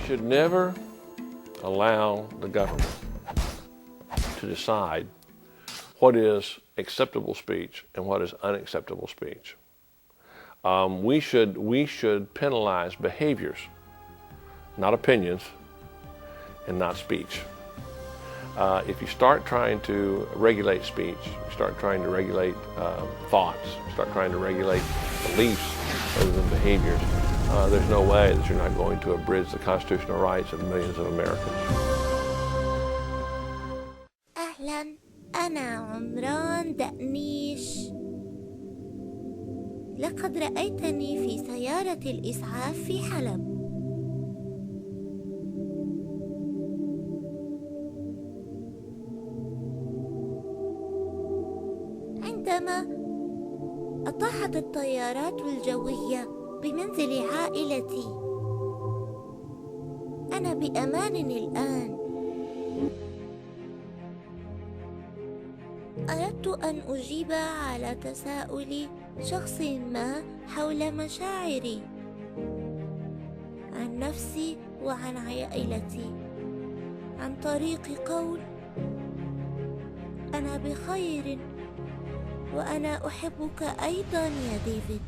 Should never allow the government to decide what is acceptable speech and what is unacceptable speech. We should penalize behaviors, not opinions, and not speech. If you start trying to regulate speech, you start trying to regulate thoughts, start trying to regulate beliefs rather than behaviors, there's no way that you're not going to abridge the constitutional rights of millions of Americans. أهلا، أنا عمران دقنيش. لقد رأيتني في سيارة الإسعاف في حلب. عندما أطاحت الطيارات الجوية بمنزل عائلتي. أنا بأمان الآن. أردت أن أجيب على تساؤل شخص ما حول مشاعري عن نفسي وعن عائلتي عن طريق قول أنا بخير وأنا أحبك أيضا يا ديفيد.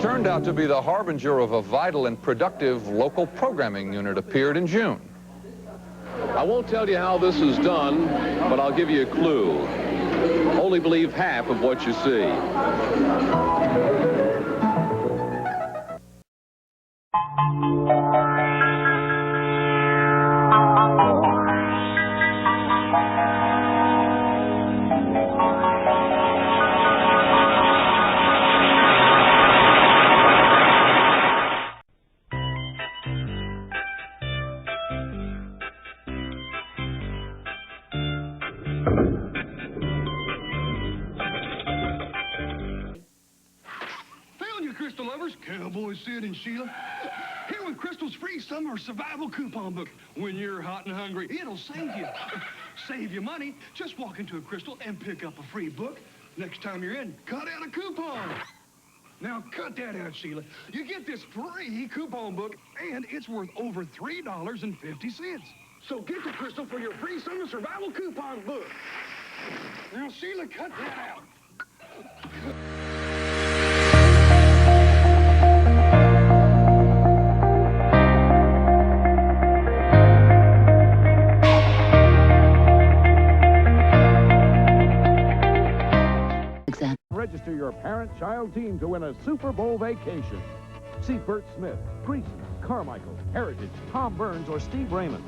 Turned out to be the harbinger of a vital and productive local programming unit appeared in June. I won't tell you how this is done, but I'll give you a clue. Only believe half of what you see. Crystal lovers, Cowboy Sid and Sheila. Here with Crystal's free summer survival coupon book. When you're hot and hungry, it'll save you. save you money. Just walk into a Crystal and pick up a free book. Next time you're in, cut out a coupon. Now cut that out, Sheila. You get this free coupon book, and it's worth over $3.50. So get to Crystal for your free summer survival coupon book. Now, Sheila, cut that out. Register your parent-child team to win a Super Bowl vacation. See Bert Smith, Greasy, Carmichael, Heritage, Tom Burns, or Steve Raymond.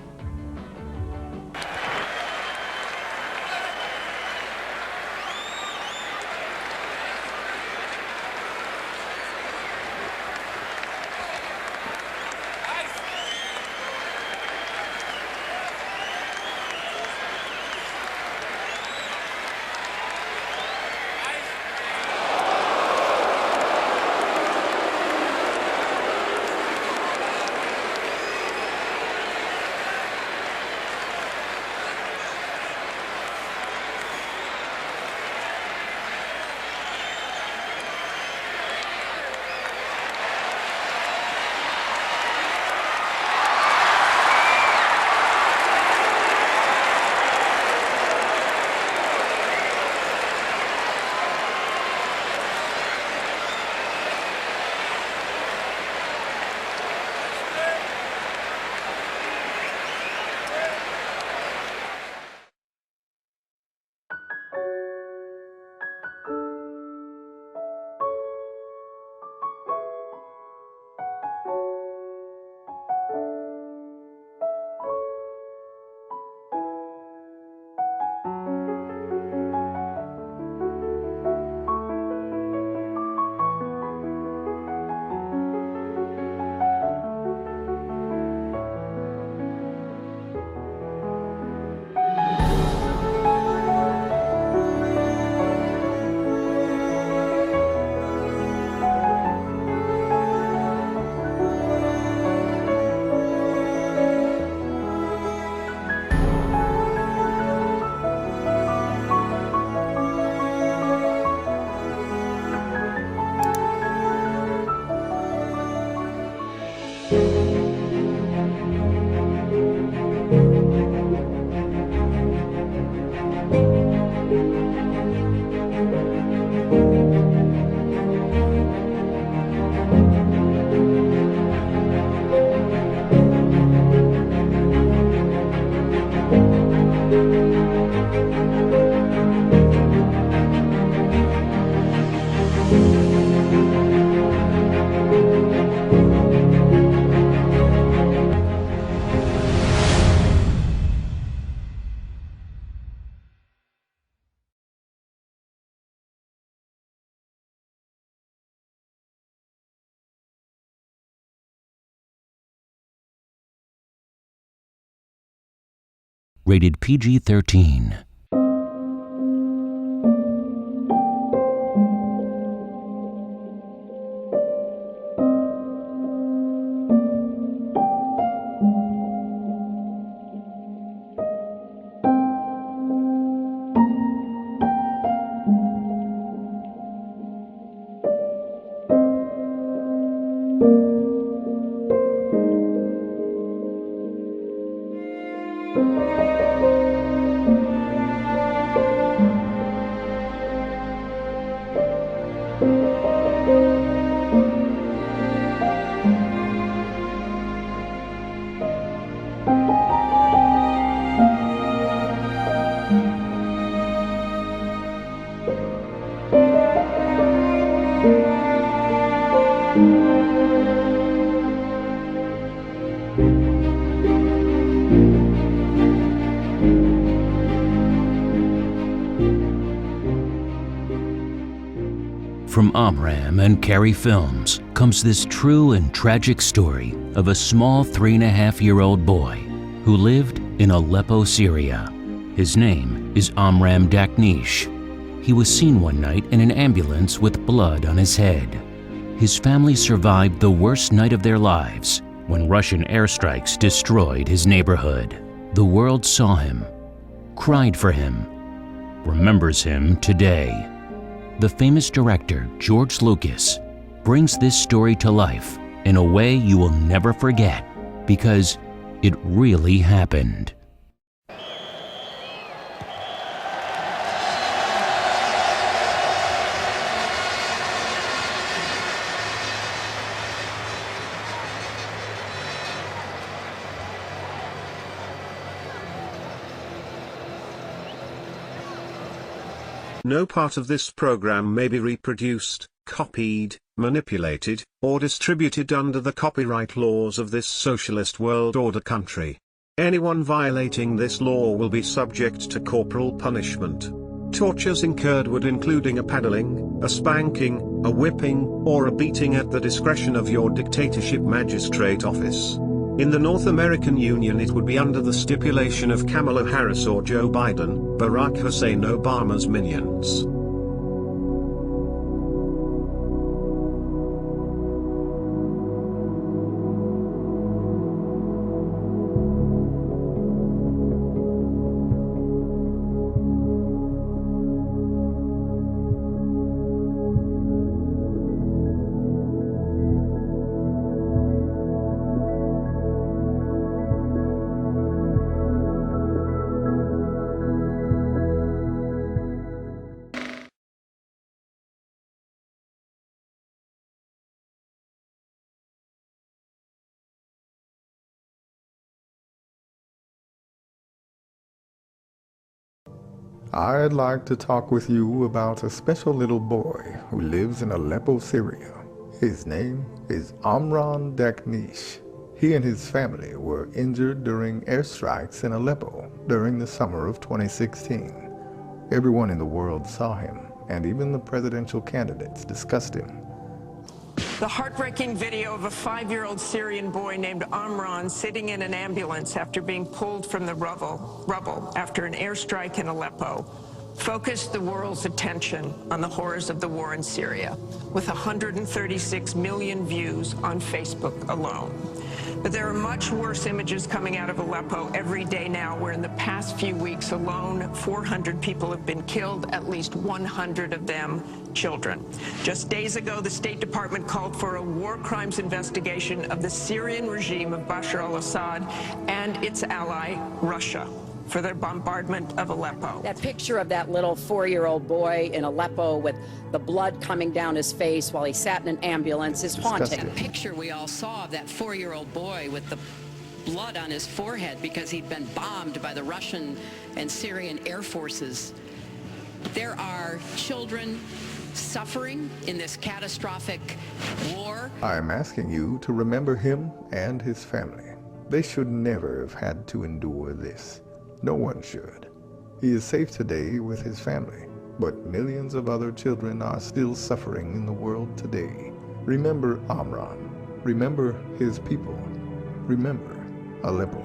Rated PG-13. From Amram and Carey Films comes this true and tragic story of a small 3.5-year-old boy who lived in Aleppo, Syria. His name is Amram Daknish. He was seen one night in an ambulance with blood on his head. His family survived the worst night of their lives when Russian airstrikes destroyed his neighborhood. The world saw him, cried for him, remembers him today. The famous director George Lucas brings this story to life in a way you will never forget because it really happened. No part of this program may be reproduced, copied, manipulated, or distributed under the copyright laws of this socialist world order country. Anyone violating this law will be subject to corporal punishment. Tortures incurred would including a paddling, a spanking, a whipping, or a beating at the discretion of your dictatorship magistrate office. In the North American Union it would be under the stipulation of Kamala Harris or Joe Biden, Barack Hussein Obama's minions. I'd like to talk with you about a special little boy who lives in Aleppo, Syria. His name is Amran Daknish. He and his family were injured during airstrikes in Aleppo during the summer of 2016. Everyone in the world saw him, and even the presidential candidates discussed him. The heartbreaking video of a 5-year-old Syrian boy named Amran sitting in an ambulance after being pulled from the rubble after an airstrike in Aleppo focused the world's attention on the horrors of the war in Syria, with 136 million views on Facebook alone. But there are much worse images coming out of Aleppo every day now, where in the past few weeks alone, 400 people have been killed, at least 100 of them children. Just days ago, the State Department called for a war crimes investigation of the Syrian regime of Bashar al-Assad and its ally, Russia, for their bombardment of Aleppo. That picture of that little 4-year-old boy in Aleppo with the blood coming down his face while he sat in an ambulance is haunting. That picture we all saw of that 4-year-old boy with the blood on his forehead because he'd been bombed by the Russian and Syrian air forces. There are children suffering in this catastrophic war. I'm asking you to remember him and his family. They should never have had to endure this. No one should. He is safe today with his family, but millions of other children are still suffering in the world today. Remember Amran. Remember his people. Remember Aleppo.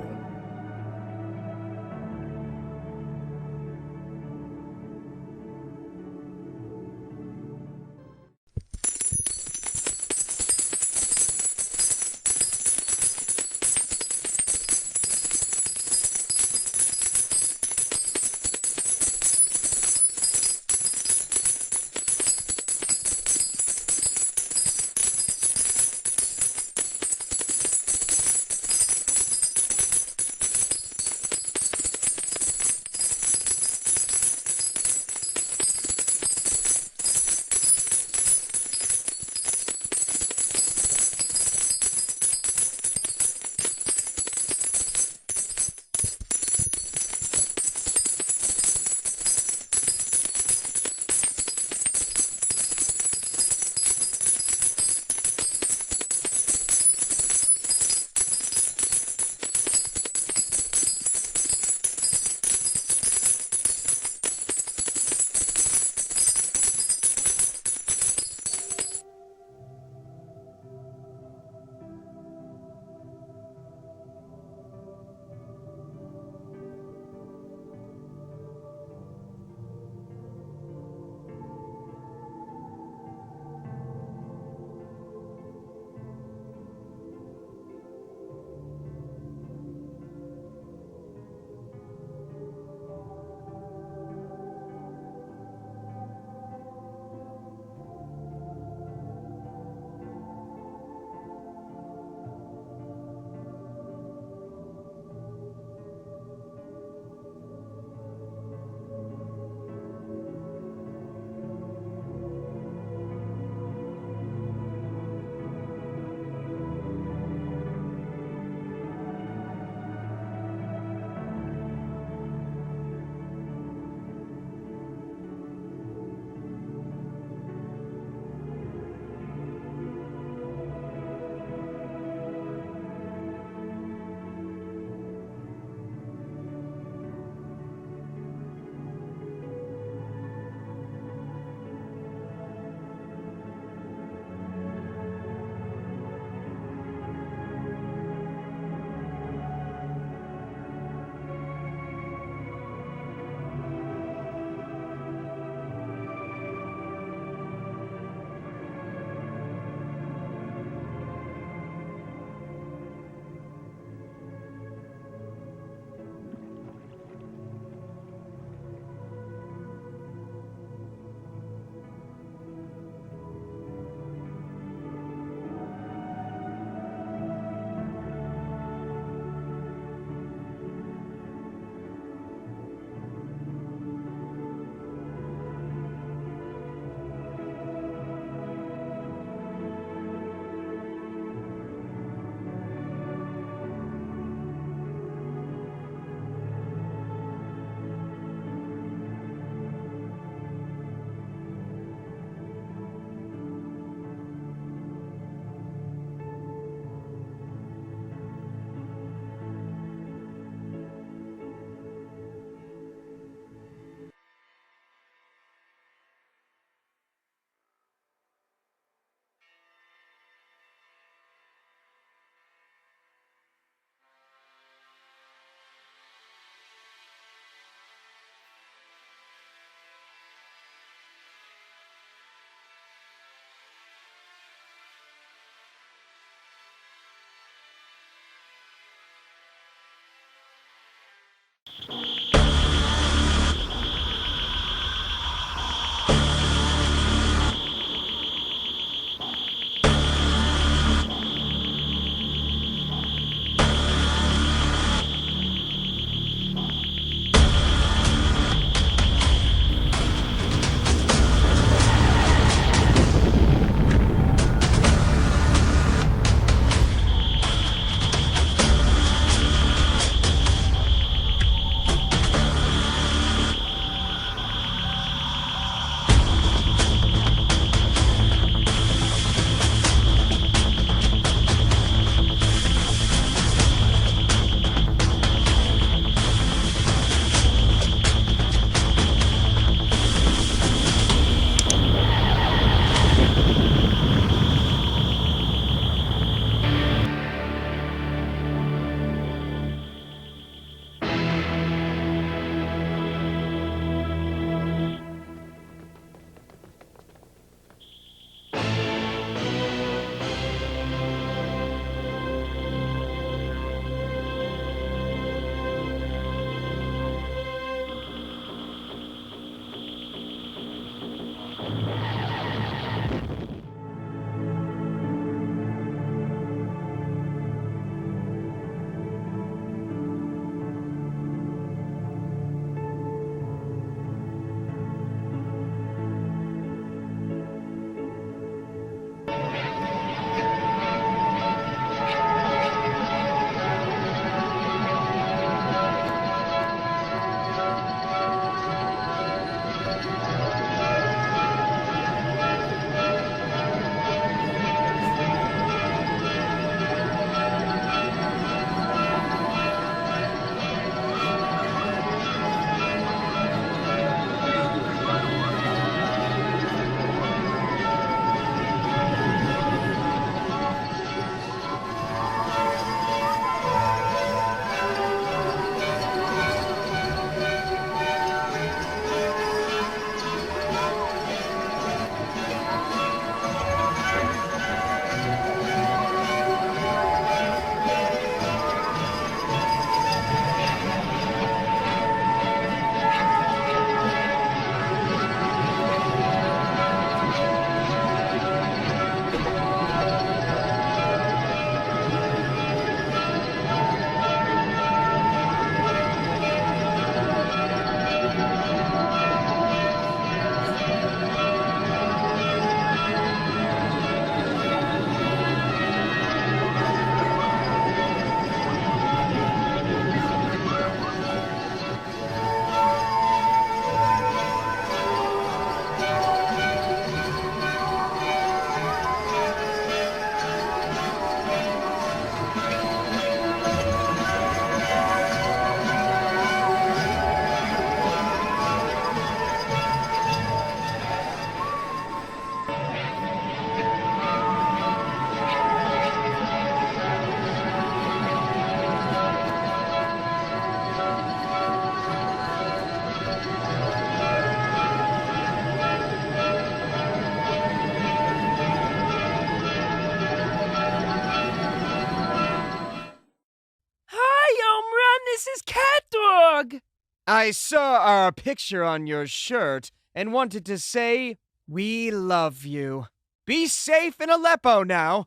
I saw our picture on your shirt and wanted to say we love you. Be safe in Aleppo now.